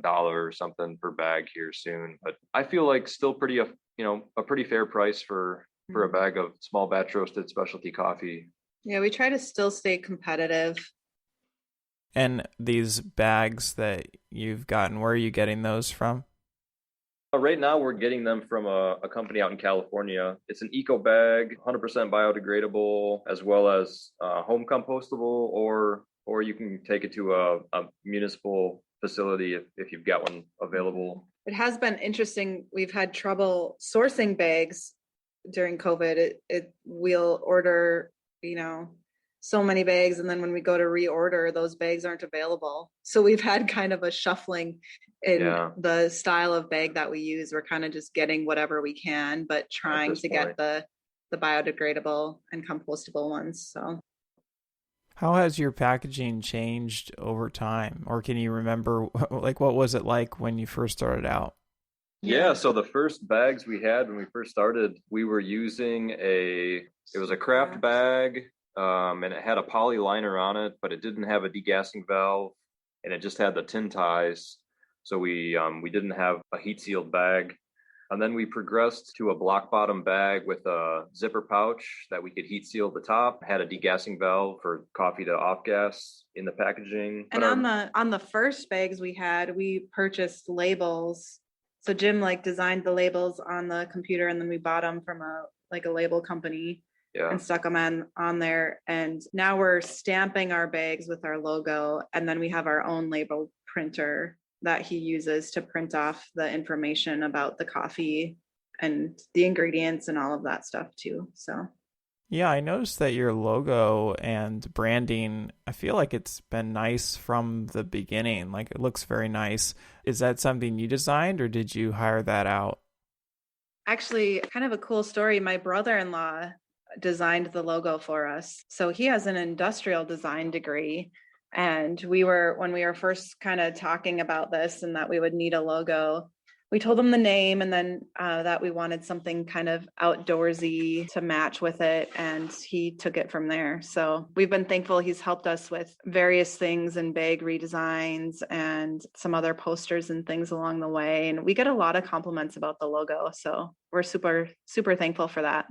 dollar or something per bag here soon. But I feel like still a pretty fair price for a bag of small batch roasted specialty coffee. Yeah, we try to still stay competitive. And these bags that you've gotten, where are you getting those from? Right now, we're getting them from a company out in California. It's an eco bag, 100% biodegradable, as well as home compostable, or you can take it to a municipal facility if you've got one available. It has been interesting. We've had trouble sourcing bags during COVID. We'll order, so many bags, and then when we go to reorder, those bags aren't available. So we've had kind of a shuffling in the style of bag that we use. We're kind of just getting whatever we can, but trying to get the biodegradable and compostable ones. So how has your packaging changed over time? Or can you remember, like, what was it like when you first started out? Yeah, so the first bags we had when we first started, we were using it was a craft bag, and it had a poly liner on it, but it didn't have a degassing valve, and it just had the tin ties. So we didn't have a heat sealed bag. And then we progressed to a block bottom bag with a zipper pouch that we could heat seal the top, had a degassing valve for coffee to off gas in the packaging. And on the first bags we purchased labels. So Jim designed the labels on the computer, and then we bought them from a label company and stuck them on there. And now we're stamping our bags with our logo, and then we have our own label printer that he uses to print off the information about the coffee and the ingredients and all of that stuff too. So yeah, I noticed that your logo and branding, I feel like it's been nice from the beginning. Like, it looks very nice. Is that something you designed, or did you hire that out? Actually, kind of a cool story. My brother-in-law designed the logo for us. So he has an industrial design degree. And when we were first kind of talking about this and that we would need a logo, we told him the name, and then that we wanted something kind of outdoorsy to match with it. And he took it from there. So we've been thankful he's helped us with various things and bag redesigns and some other posters and things along the way. And we get a lot of compliments about the logo. So we're super, super thankful for that.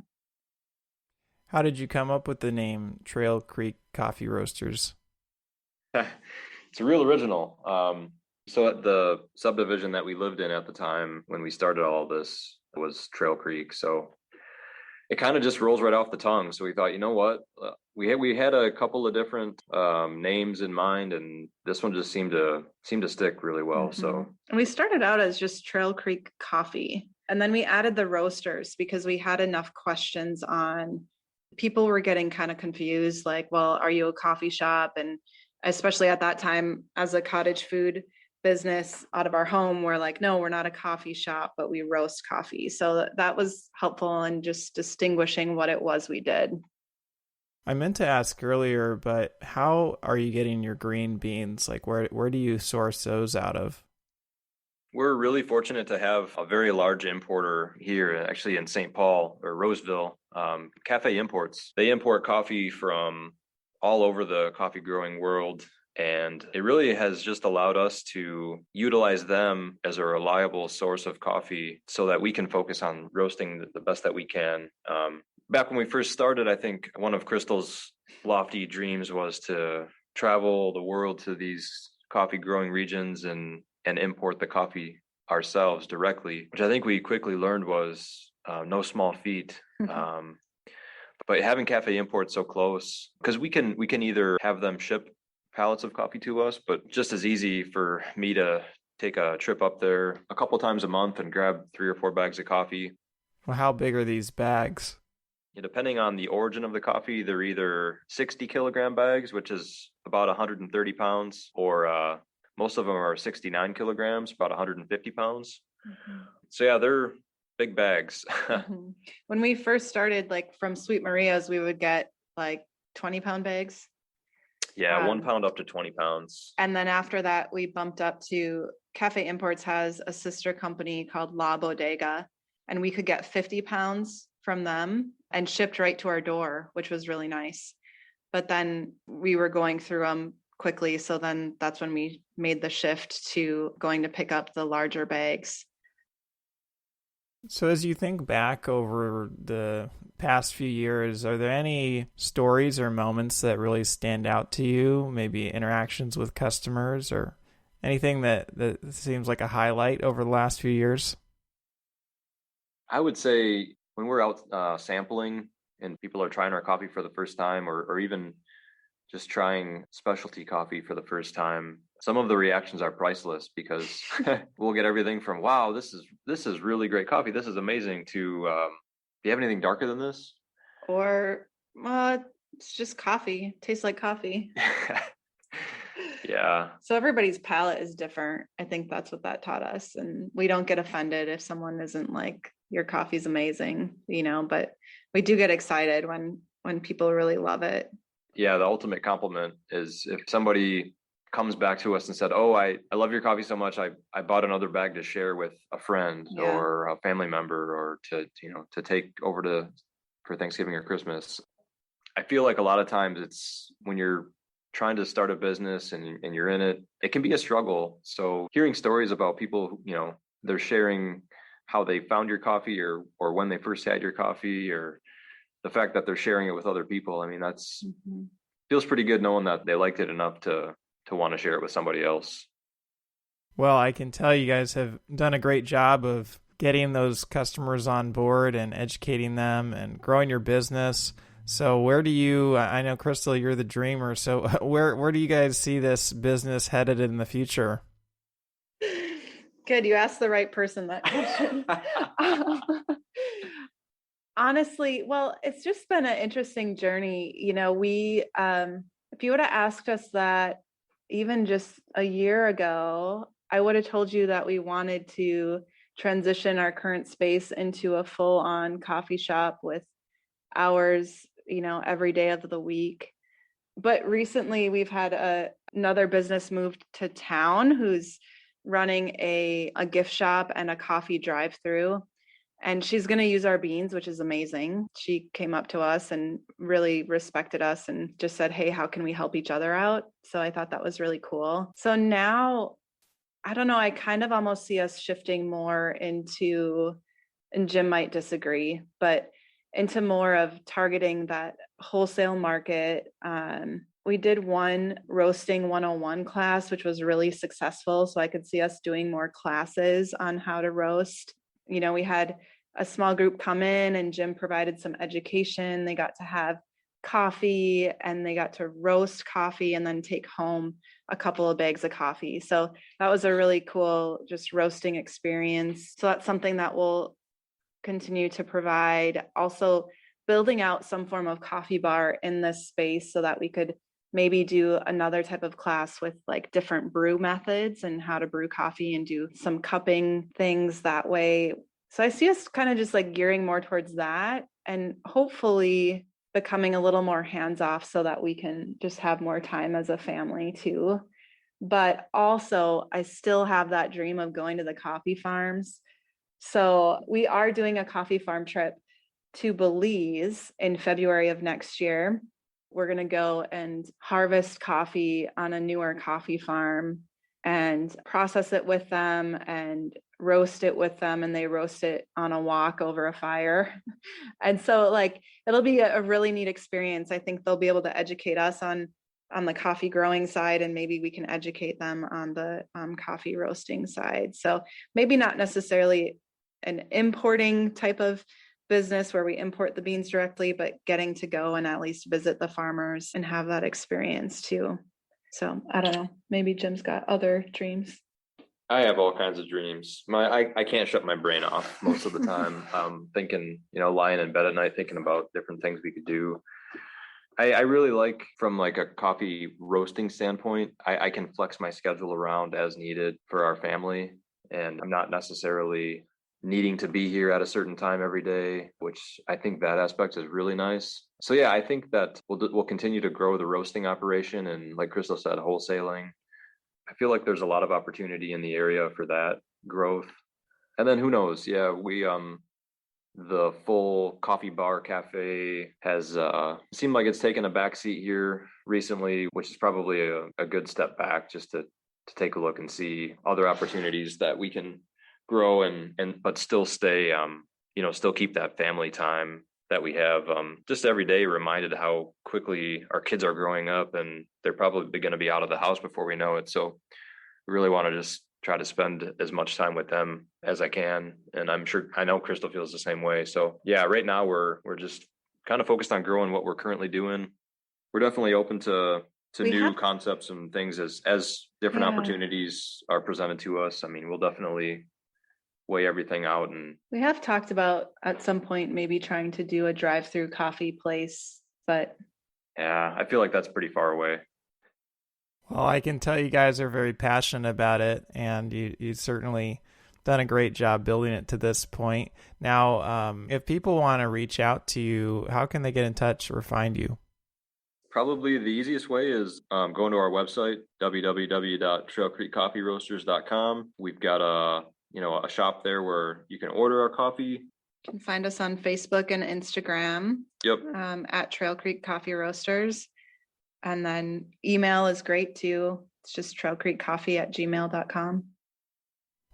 How did you come up with the name Trail Creek Coffee Roasters? It's a real original. So at the subdivision that we lived in at the time when we started all this was Trail Creek. So it kind of just rolls right off the tongue. So we thought, you know what, we had a couple of different names in mind, and this one just seemed to stick really well. Mm-hmm. So we started out as just Trail Creek Coffee, and then we added the roasters because we had enough questions on. People were getting kind of confused, like, well, are you a coffee shop? And especially at that time, as a cottage food business out of our home, we're like, no, we're not a coffee shop, but we roast coffee. So that was helpful in just distinguishing what it was we did. I meant to ask earlier, but how are you getting your green beans? Like, where do you source those out of? We're really fortunate to have a very large importer here, actually in St. Paul or Roseville, Cafe Imports. They import coffee from all over the coffee growing world. And it really has just allowed us to utilize them as a reliable source of coffee so that we can focus on roasting the best that we can. Back when we first started, I think one of Crystal's lofty dreams was to travel the world to these coffee growing regions and import the coffee ourselves directly, which I think we quickly learned was no small feat. But having Cafe Imports so close, because we can either have them ship pallets of coffee to us, but just as easy for me to take a trip up there a couple times a month and grab 3 or 4 bags of coffee. Well, how big are these bags? Depending on the origin of the coffee, they're either 60 kilogram bags, which is about 130 pounds, or most of them are 69 kilograms, about 150 pounds. Mm-hmm. So yeah, they're big bags. Mm-hmm. When we first started, like from Sweet Maria's, we would get like 20-pound bags. Yeah, 1 pound up to 20 pounds. And then after that, we bumped up to Cafe Imports has a sister company called La Bodega, and we could get 50 pounds from them and shipped right to our door, which was really nice. But then we were going through them quickly. So then that's when we made the shift to going to pick up the larger bags. So as you think back over the past few years, are there any stories or moments that really stand out to you? Maybe interactions with customers or anything that seems like a highlight over the last few years? I would say when we're out sampling and people are trying our coffee for the first time, or even just trying specialty coffee for the first time, some of the reactions are priceless, because we'll get everything from, wow, this is really great coffee, this is amazing, to do you have anything darker than this? Or it's just coffee, tastes like coffee. Yeah. So everybody's palate is different. I think that's what that taught us. And we don't get offended if someone isn't like, your coffee's amazing, but we do get excited when people really love it. Yeah, the ultimate compliment is if somebody comes back to us and said, oh, I love your coffee so much, I bought another bag to share with a friend or a family member, or to take over for Thanksgiving or Christmas. I feel like a lot of times it's when you're trying to start a business and you're in it, it can be a struggle. So hearing stories about people, they're sharing how they found your coffee, or when they first had your coffee, or the fact that they're sharing it with other people. I mean, that's feels pretty good knowing that they liked it enough to want to share it with somebody else. Well, I can tell you guys have done a great job of getting those customers on board and educating them and growing your business. So I know, Crystal, you're the dreamer. So where do you guys see this business headed in the future? Good. You asked the right person that question. Honestly, well, it's just been an interesting journey. If you would have asked us that even just a year ago, I would have told you that we wanted to transition our current space into a full-on coffee shop with hours, every day of the week. But recently we've had another business moved to town who's running a gift shop and a coffee drive-through. And she's going to use our beans, which is amazing. She came up to us and really respected us and just said, hey, how can we help each other out? So I thought that was really cool. So now, I don't know, I kind of almost see us shifting more into, and Jim might disagree, but into more of targeting that wholesale market. We did one roasting 101 class, which was really successful. So I could see us doing more classes on how to roast. We had a small group come in and Jim provided some education. They got to have coffee and they got to roast coffee and then take home a couple of bags of coffee. So that was a really cool just roasting experience. So that's something that we'll continue to provide. Also building out some form of coffee bar in this space so that we could maybe do another type of class with like different brew methods and how to brew coffee and do some cupping things that way. So I see us kind of just like gearing more towards that and hopefully becoming a little more hands-off so that we can just have more time as a family too. But also I still have that dream of going to the coffee farms. So we are doing a coffee farm trip to Belize in February of next year. We're going to go and harvest coffee on a newer coffee farm and process it with them and roast it with them. And they roast it on a wok over a fire. And so it'll be a really neat experience. I think they'll be able to educate us on the coffee growing side, and maybe we can educate them on the coffee roasting side. So maybe not necessarily an importing type of business where we import the beans directly, but getting to go and at least visit the farmers and have that experience too. So I don't know. Maybe Jim's got other dreams. I have all kinds of dreams. I can't shut my brain off most of the time. Thinking, lying in bed at night, thinking about different things we could do. I really like, from like a coffee roasting standpoint, I can flex my schedule around as needed for our family. And I'm not necessarily needing to be here at a certain time every day, which I think that aspect is really nice. So yeah, I think that we'll continue to grow the roasting operation, and like Crystal said, wholesaling. I feel like there's a lot of opportunity in the area for that growth. And then who knows? Yeah, we the full coffee bar cafe has seemed like it's taken a backseat here recently, which is probably a good step back, just to take a look and see other opportunities that we can grow and but still stay still keep that family time that we have, just every day reminded how quickly our kids are growing up, and they're probably going to be out of the house before we know it. So we really want to just try to spend as much time with them as I can. And I know Crystal feels the same way. So yeah, right now we're just kind of focused on growing what we're currently doing. We're definitely open to new concepts and things as different opportunities are presented to us. I mean, we'll definitely weigh everything out. And we have talked about at some point maybe trying to do a drive-through coffee place, but yeah, I feel like that's pretty far away. Well, I can tell you guys are very passionate about it, and you certainly done a great job building it to this point. Now, if people want to reach out to you, how can they get in touch or find you? Probably the easiest way is going to our website, www.trailcreekcoffeeroasters.com. We've got a shop there where you can order our coffee. You can find us on Facebook and Instagram. Yep. At Trail Creek Coffee Roasters. And then email is great too. It's just trailcreekcoffee@gmail.com.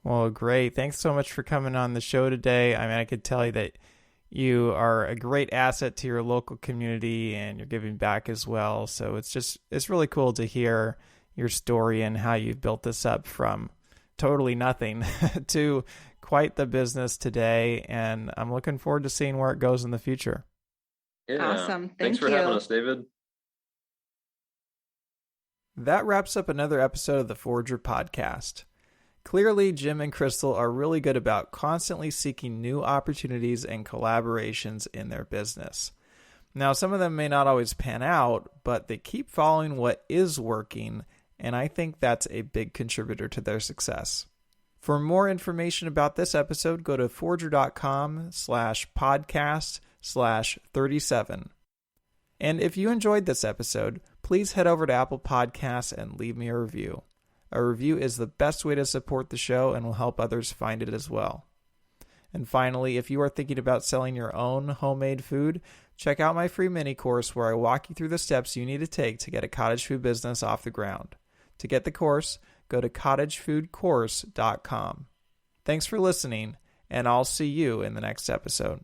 Well, great. Thanks so much for coming on the show today. I mean, I could tell you that you are a great asset to your local community, and you're giving back as well. So it's really cool to hear your story and how you've built this up from totally nothing to quite the business today. And I'm looking forward to seeing where it goes in the future. Yeah. Awesome. Thanks for having us, David. That wraps up another episode of the Forger podcast. Clearly, Jim and Crystal are really good about constantly seeking new opportunities and collaborations in their business. Now, some of them may not always pan out, but they keep following what is working, and I think that's a big contributor to their success. For more information about this episode, go to forger.com/podcast/37. And if you enjoyed this episode, please head over to Apple Podcasts and leave me a review. A review is the best way to support the show and will help others find it as well. And finally, if you are thinking about selling your own homemade food, check out my free mini course where I walk you through the steps you need to take to get a cottage food business off the ground. To get the course, go to cottagefoodcourse.com. Thanks for listening, and I'll see you in the next episode.